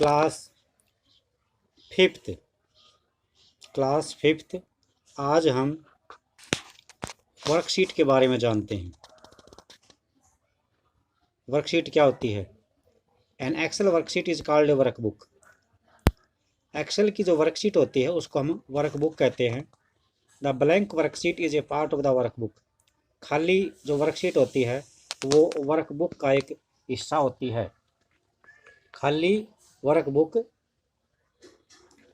Class fifth. आज हम worksheet के बारे में जानते हैं। वर्कशीट क्या होती है? An Excel worksheet is called a workbook. Excel की जो वर्कशीट होती है उसको हम वर्कबुक कहते हैं। The blank worksheet is a part of the workbook. खाली जो वर्कशीट होती है वो वर्कबुक का एक हिस्सा होती है। खाली वर्कबुक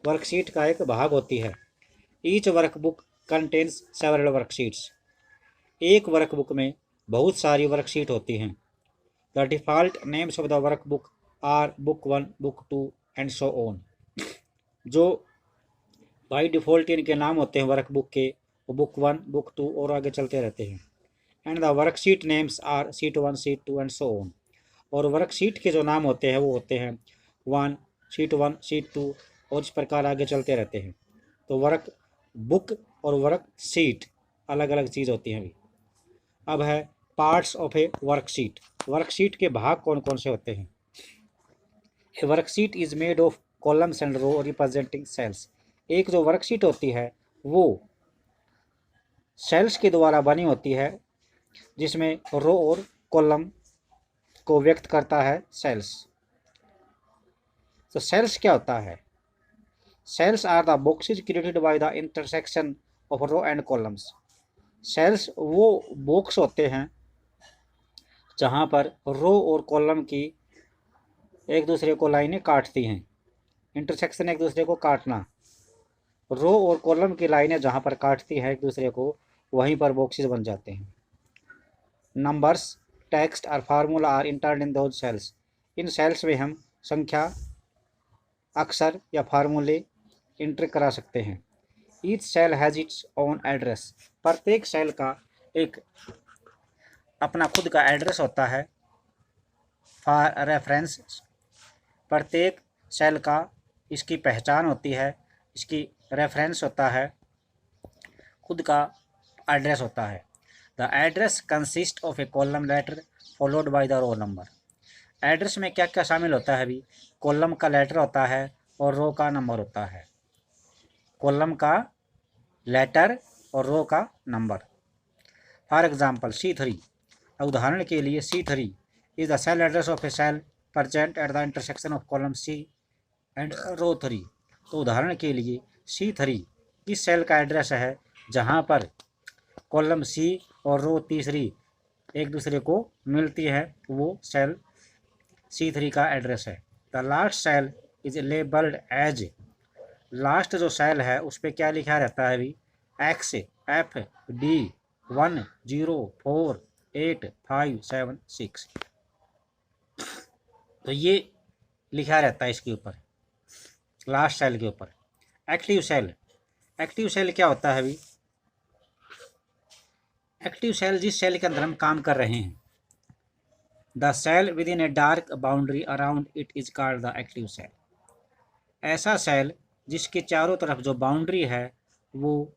वर्कशीट का एक भाग होती है। Each workbook contains several worksheets. एक वर्कबुक में बहुत सारी वर्कशीट होती हैं। The default names of the workbook are book 1, book 2 and so on. जो बाई डिफ़ॉल्ट इनके नाम होते हैं वर्कबुक के, वो बुक 1, बुक 2 और आगे चलते रहते हैं। And the worksheet names R sheet 1, sheet 2 and so on. और वर्कशीट के जो नाम होते हैं वो होते हैं 1, शीट 1, शीट 2 और इस प्रकार आगे चलते रहते हैं। तो वर्क बुक और वर्क शीट अलग अलग चीज़ होती हैं। अब है parts of a worksheet. Worksheet के भाग कौन कौन से होते हैं? A worksheet is made of columns and row representing cells. एक जो वर्कशीट होती है वो सेल्स के द्वारा बनी होती है, जिसमें रो और कॉलम को व्यक्त करता है सेल्स। तो सेल्स क्या होता है? Cells are the boxes created by the intersection of row and columns. Cells वो बॉक्स होते हैं जहाँ पर रो और कॉलम की एक दूसरे को लाइनें काटती हैं। इंटरसेक्शन एक दूसरे को काटना। रो और कॉलम की लाइनें जहाँ पर काटती हैं एक दूसरे को, वहीं पर बॉक्सेस बन जाते हैं। नंबर्स, टेक्स्ट और formula are entered in those cells. इन सेल्स में हम संख्या, अक्षर या फार्मूले इंटर करा सकते हैं। Each cell has its own address. प्रत्येक सेल का एक अपना खुद का एड्रेस होता है। फॉर रेफरेंस, प्रत्येक सेल का इसकी पहचान होती है, इसकी रेफरेंस होता है, खुद का एड्रेस होता है। The address consist of a column letter followed by the row number. Address में क्या क्या शामिल होता है अभी? कॉलम का लेटर होता है और रो का नंबर होता है। कॉलम का लेटर और रो का नंबर। For example C3। उदाहरण के लिए C3 is the cell address of a cell present at the intersection of column C and row 3। तो उदाहरण के लिए C3 इस सेल का एड्रेस है जहाँ पर कॉलम C और रो तीसरी एक दूसरे को मिलती है, वो सेल C3 का एड्रेस है। The last cell is labelled as. लास्ट जो सेल है उस पर क्या लिखा रहता है अभी? XFD 1 0 4 8 5 7 6। तो ये लिखा रहता है इसके ऊपर, लास्ट सेल के ऊपर। Active cell. एक्टिव सेल क्या होता है अभी? एक्टिव सेल जिस सेल के अंदर हम काम कर रहे हैं। The cell within a dark boundary around it is called the active cell. ऐसा सेल जिसके चारों तरफ जो बाउंड्री है वो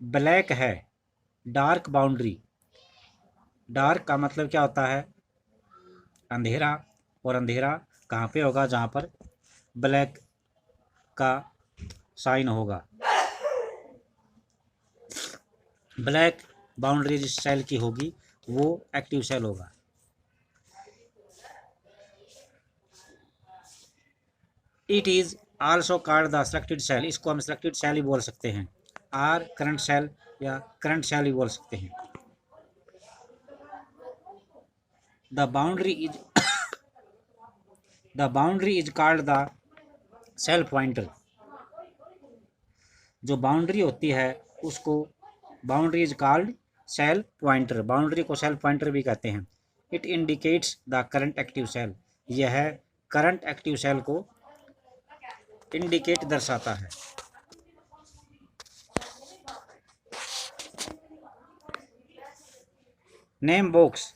ब्लैक है, डार्क बाउंड्री। डार्क का मतलब क्या होता है? अंधेरा। और अंधेरा कहाँ पे होगा? जहाँ पर ब्लैक का साइन होगा। ब्लैक बाउंड्री जिस सेल की होगी वो एक्टिव सेल होगा। It is also called the selected cell. इसको हम सिलेक्टेड सेल ही बोल सकते हैं, आर करंट सेल या करंट सेल ही बोल सकते हैं। The boundary is called the cell pointer. जो बाउंड्री होती है उसको boundary is called cell pointer. Boundary को सेल पॉइंटर भी कहते हैं। It indicates the current active cell. यह करंट एक्टिव सेल को इंडिकेट दर्शाता है। Name box.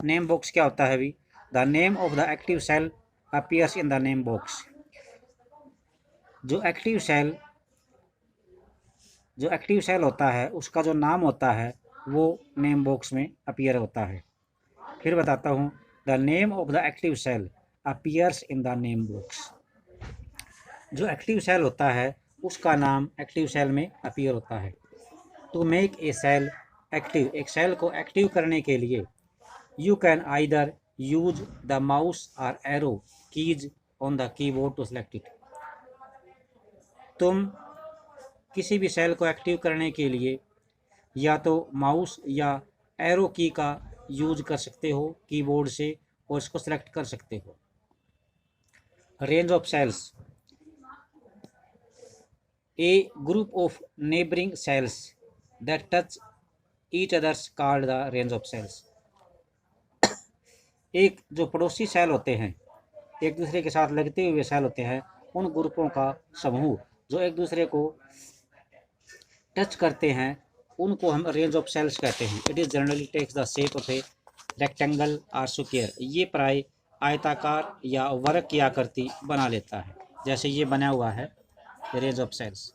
नेम बॉक्स क्या होता है अभी? The name of the active cell appears in the name box. जो एक्टिव सेल होता है उसका जो नाम होता है वो नेम बॉक्स में अपीयर होता है। फिर बताता हूँ। The name of the active cell appears in the name box. जो एक्टिव सेल होता है उसका नाम एक्टिव सेल में अपीयर होता है। To make a cell active, एक सेल को एक्टिव करने के लिए you can either use the mouse और arrow keys on the keyboard to select it. तुम किसी भी सेल को एक्टिव करने के लिए या तो माउस या एरो की का यूज कर सकते हो कीबोर्ड से और इसको सेलेक्ट कर सकते हो। Range of cells, a group of neighbouring cells that touch each others called the range of cells. एक जो पड़ोसी सेल होते हैं, एक दूसरे के साथ लगते हुए सेल होते हैं, उन ग्रुपों का समूह जो एक दूसरे को टच करते हैं उनको हम रेंज ऑफ सेल्स कहते हैं। It is generally takes the shape of a rectangle और स्क्वायर, ये प्राय आयताकार या वर्ग की आकृति बना लेता है, जैसे ये बना हुआ है range of cells.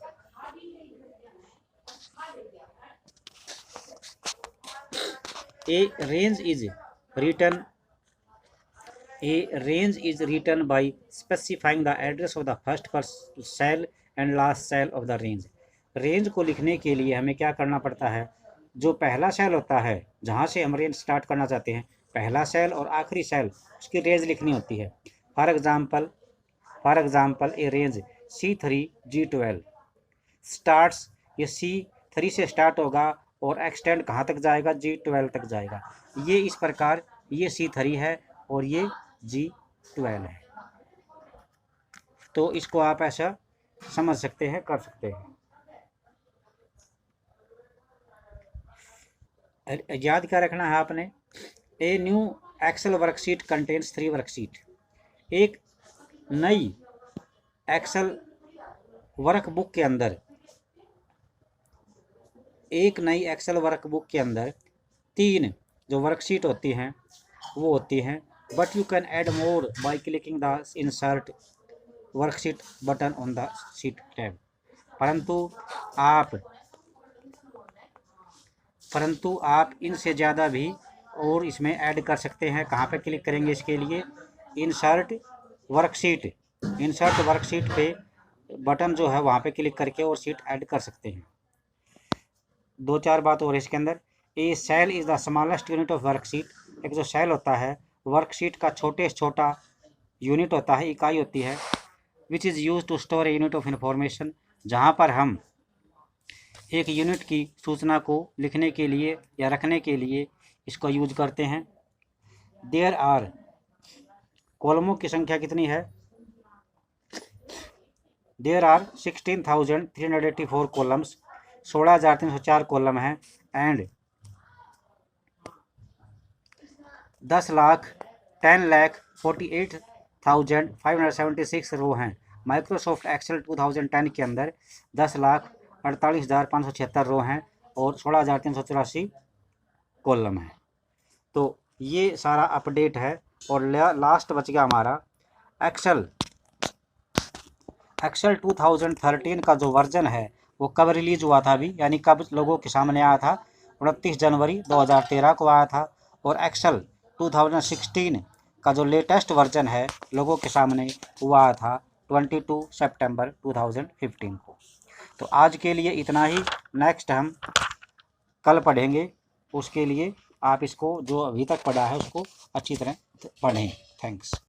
A range is written by specifying the address of the first cell and last cell of the range। Range को लिखने के लिए हमें क्या करना पड़ता है, जो पहला सेल होता है जहाँ से हम रेंज स्टार्ट करना चाहते हैं, पहला सेल और आखिरी सेल, उसकी रेंज लिखनी होती है। For example A range C3G12 starts, ये C3 से स्टार्ट होगा और एक्सटेंड कहाँ तक जाएगा, G12 तक जाएगा। ये इस प्रकार ये C3 है और ये G12 है। तो इसको आप ऐसा समझ सकते हैं, कर सकते हैं। याद क्या रखना है आपने, a new Excel worksheet contains 3 worksheet. एक नई एक्सेल वर्कबुक के अंदर, एक नई एक्सेल वर्कबुक के अंदर 3 जो वर्कशीट होती हैं वो होती हैं। But you can add more by clicking the insert worksheet button on the sheet tab. परंतु आप इनसे ज़्यादा भी और इसमें ऐड कर सकते हैं। कहाँ पे क्लिक करेंगे इसके लिए, इंसर्ट वर्कशीट पे बटन जो है वहाँ पे क्लिक करके और शीट ऐड कर सकते हैं। 2-4 बात और इसके अंदर, a cell is the smallest unit of worksheet. एक जो सेल होता है वर्कशीट का छोटे से छोटा यूनिट होता है, इकाई होती है। Which is use to store a unit of information, जहाँ पर हम एक यूनिट की सूचना को लिखने के लिए या रखने के लिए इसको यूज करते हैं। देयर आर, कॉलमों की संख्या कितनी है, देयर आर 16,384 कॉलम्स, 16,304 कॉलम हैं। एंड 10,48,576 रो हैं। माइक्रोसॉफ्ट एक्सेल 2010 के अंदर 10,48,576 रो हैं और 16,384 कॉलम हैं। तो ये सारा अपडेट है। और लास्ट बच गया हमारा एक्सेल 2013 का जो वर्जन है वो कब रिलीज हुआ था अभी, यानी कब लोगों के सामने आया था, 29 जनवरी 2013 को आया था। और एक्सेल 2016 का जो लेटेस्ट वर्जन है लोगों के सामने हुआ था 22 सितंबर 2015 को। तो आज के लिए इतना ही, नेक्स्ट हम कल पढ़ेंगे। उसके लिए आप इसको जो अभी तक पढ़ा है उसको अच्छी तरह पढ़ें। थैंक्स।